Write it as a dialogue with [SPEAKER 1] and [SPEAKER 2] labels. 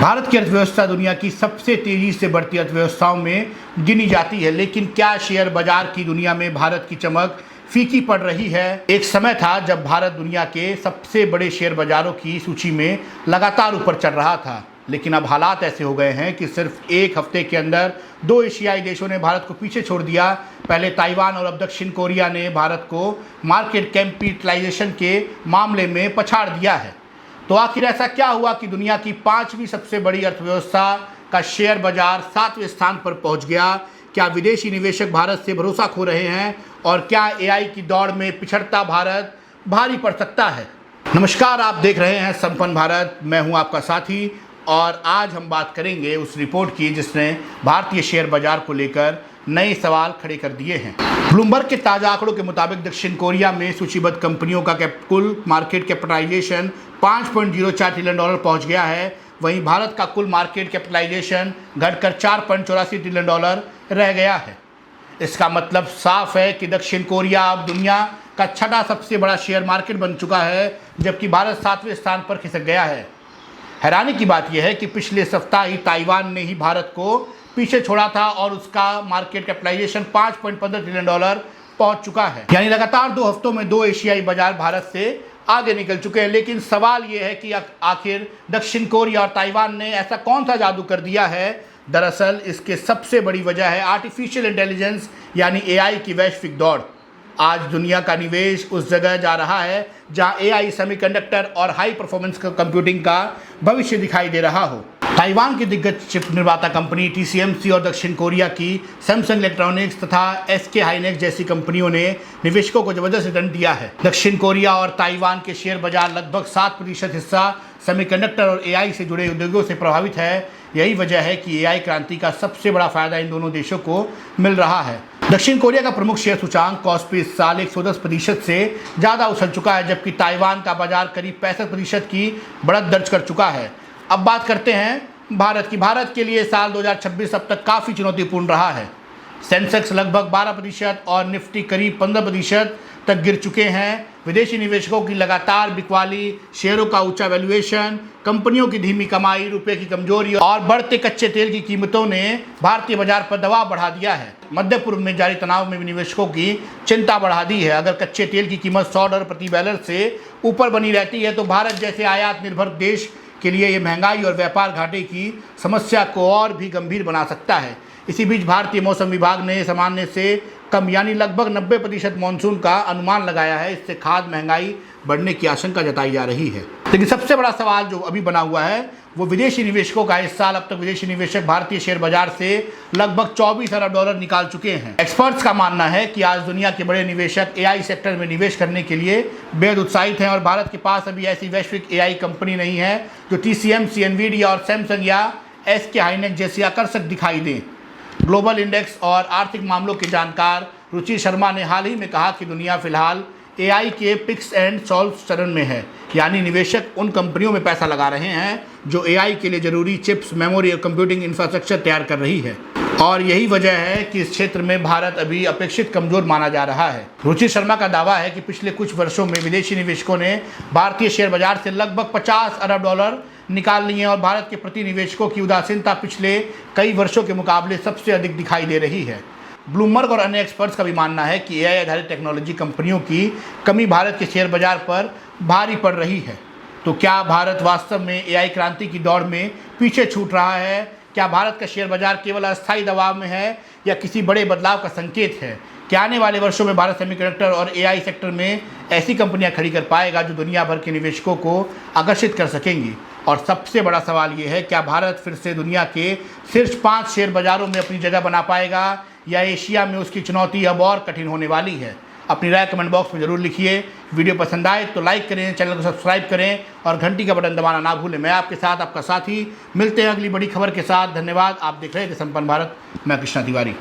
[SPEAKER 1] भारत की अर्थव्यवस्था दुनिया की सबसे तेजी से बढ़ती अर्थव्यवस्थाओं में गिनी जाती है, लेकिन क्या शेयर बाजार की दुनिया में भारत की चमक फीकी पड़ रही है? एक समय था जब भारत दुनिया के सबसे बड़े शेयर बाजारों की सूची में लगातार ऊपर चढ़ रहा था, लेकिन अब हालात ऐसे हो गए हैं कि सिर्फ एक हफ्ते के अंदर दो एशियाई देशों ने भारत को पीछे छोड़ दिया। पहले ताइवान और अब दक्षिण कोरिया ने भारत को मार्केट कैपिटलाइजेशन के मामले में पछाड़ दिया है। तो आखिर ऐसा क्या हुआ कि दुनिया की पांचवी सबसे बड़ी अर्थव्यवस्था का शेयर बाजार 7वें स्थान पर पहुंच गया? क्या विदेशी निवेशक भारत से भरोसा खो रहे हैं और क्या एआई की दौड़ में पिछड़ता भारत भारी पड़ सकता है? नमस्कार, आप देख रहे हैं संपन्न भारत। मैं हूं आपका साथी और आज हम बात करेंगे उस रिपोर्ट की जिसने भारतीय शेयर बाजार को लेकर नए सवाल खड़े कर दिए हैं। ब्लूमबर्ग के ताज़ा आंकड़ों के मुताबिक दक्षिण कोरिया में सूचीबद्ध कंपनियों का कुल मार्केट कैपिटलाइजेशन $5.04 ट्रिलियन पहुंच गया है। वहीं भारत का कुल मार्केट कैपिटलाइजेशन घटकर $4.84 ट्रिलियन रह गया है। इसका मतलब साफ है कि दक्षिण कोरिया अब दुनिया का छठा सबसे बड़ा शेयर मार्केट बन चुका है, जबकि भारत 7वें स्थान पर खिसक गया है। हैरानी की बात यह है कि पिछले सप्ताह ही ताइवान ने ही भारत को पीछे छोड़ा था और उसका मार्केट कैपिटलाइजेशन $5.15 ट्रिलियन पहुंच चुका है। यानी लगातार 2 हफ्तों में 2 एशियाई बाजार भारत से आगे निकल चुके हैं। लेकिन सवाल ये है कि आखिर दक्षिण कोरिया और ताइवान ने ऐसा कौन सा जादू कर दिया है? दरअसल इसके सबसे बड़ी वजह है आर्टिफिशियल इंटेलिजेंस यानी एआई की वैश्विक दौड़। आज दुनिया का निवेश उस जगह जा रहा है जहां एआई, सेमीकंडक्टर और हाई परफॉर्मेंस कंप्यूटिंग का भविष्य दिखाई दे रहा हो। ताइवान की दिग्गज चिप निर्माता कंपनी TSMC और दक्षिण कोरिया की सैमसंग इलेक्ट्रॉनिक्स तथा SK हाइनेक्स जैसी कंपनियों ने निवेशकों को जबरदस्त रिटर्न दिया है। दक्षिण कोरिया और ताइवान के शेयर बाजार लगभग 7% हिस्सा सेमीकंडक्टर और एआई से जुड़े उद्योगों से प्रभावित है। यही वजह है कि एआई क्रांति का सबसे बड़ा फायदा इन दोनों देशों को मिल रहा है। दक्षिण कोरिया का प्रमुख शेयर सूचांक कॉस्पी इस साल 110% से ज़्यादा उछल चुका है, जबकि ताइवान का बाजार करीब 65% की बढ़त दर्ज कर चुका है। अब बात करते हैं भारत की। भारत के लिए साल 2026 अब तक काफ़ी चुनौतीपूर्ण रहा है। सेंसेक्स लगभग 12% और निफ्टी करीब 15% तक गिर चुके हैं। विदेशी निवेशकों की लगातार बिकवाली, शेयरों का ऊंचा वैल्यूएशन, कंपनियों की धीमी कमाई, रुपए की कमजोरी और बढ़ते कच्चे तेल की कीमतों ने भारतीय बाजार पर दबाव बढ़ा दिया है। मध्य पूर्व में जारी तनाव में निवेशकों की चिंता बढ़ा दी है। अगर कच्चे तेल की कीमत $100 प्रति बैरल से ऊपर बनी रहती है तो भारत जैसे आयात निर्भर देश के लिए ये महंगाई और व्यापार घाटे की समस्या को और भी गंभीर बना सकता है। इसी बीच भारतीय मौसम विभाग ने सामान्य से कम यानी लगभग 90% मानसून का अनुमान लगाया है। इससे खाद्य महंगाई बढ़ने की आशंका जताई जा रही है। लेकिन सबसे बड़ा सवाल जो अभी बना हुआ है वो विदेशी निवेशकों का। इस साल अब तक विदेशी निवेशक भारतीय शेयर बाजार से लगभग $24 अरब निकाल चुके हैं। एक्सपर्ट्स का मानना है कि आज दुनिया के बड़े निवेशक एआई सेक्टर में निवेश करने के लिए बेहद उत्साहित हैं और भारत के पास अभी ऐसी वैश्विक एआई कंपनी नहीं है जो TSMC, NVIDIA और सैमसंग या SK हाइनेक्स जैसी आकर्षक दिखाई दें। ग्लोबल इंडेक्स और आर्थिक मामलों के जानकार रुचि शर्मा ने हाल ही में कहा कि दुनिया फिलहाल एआई के पिक्स एंड सॉल्व चरण में है, यानी निवेशक उन कंपनियों में पैसा लगा रहे हैं जो एआई के लिए जरूरी चिप्स, मेमोरी और कंप्यूटिंग इंफ्रास्ट्रक्चर तैयार कर रही है। और यही वजह है कि इस क्षेत्र में भारत अभी अपेक्षित कमजोर माना जा रहा है। रुचि शर्मा का दावा है कि पिछले कुछ वर्षों में विदेशी निवेशकों ने भारतीय शेयर बाजार से लगभग $50 अरब निकाल लिए हैं और भारत के प्रति निवेशकों की उदासीनता पिछले कई वर्षों के मुकाबले सबसे अधिक दिखाई दे रही है। ब्लूमबर्ग और अन्य एक्सपर्ट्स का भी मानना है कि एआई आधारित टेक्नोलॉजी कंपनियों की कमी भारत के शेयर बाजार पर भारी पड़ रही है। तो क्या भारत वास्तव में एआई क्रांति की दौड़ में पीछे छूट रहा है? क्या भारत का शेयर बाजार केवल अस्थायी दबाव में है या किसी बड़े बदलाव का संकेत है? क्या आने वाले वर्षों में भारत सेमीकंडक्टर और एआई सेक्टर में ऐसी कंपनियां खड़ी कर पाएगा जो दुनिया भर के निवेशकों को आकर्षित कर सकेंगी? और सबसे बड़ा सवाल ये है, क्या भारत फिर से दुनिया के शीर्ष 5 शेयर बाजारों में अपनी जगह बना पाएगा या एशिया में उसकी चुनौती अब और कठिन होने वाली है? अपनी राय कमेंट बॉक्स में ज़रूर लिखिए। वीडियो पसंद आए तो लाइक करें, चैनल को सब्सक्राइब करें और घंटी का बटन दबाना ना भूलें। मैं आपके साथ आपका साथी मिलते हैं अगली बड़ी खबर के साथ। धन्यवाद। आप देख रहे थे संपन्न भारत। मैं कृष्णा तिवारी।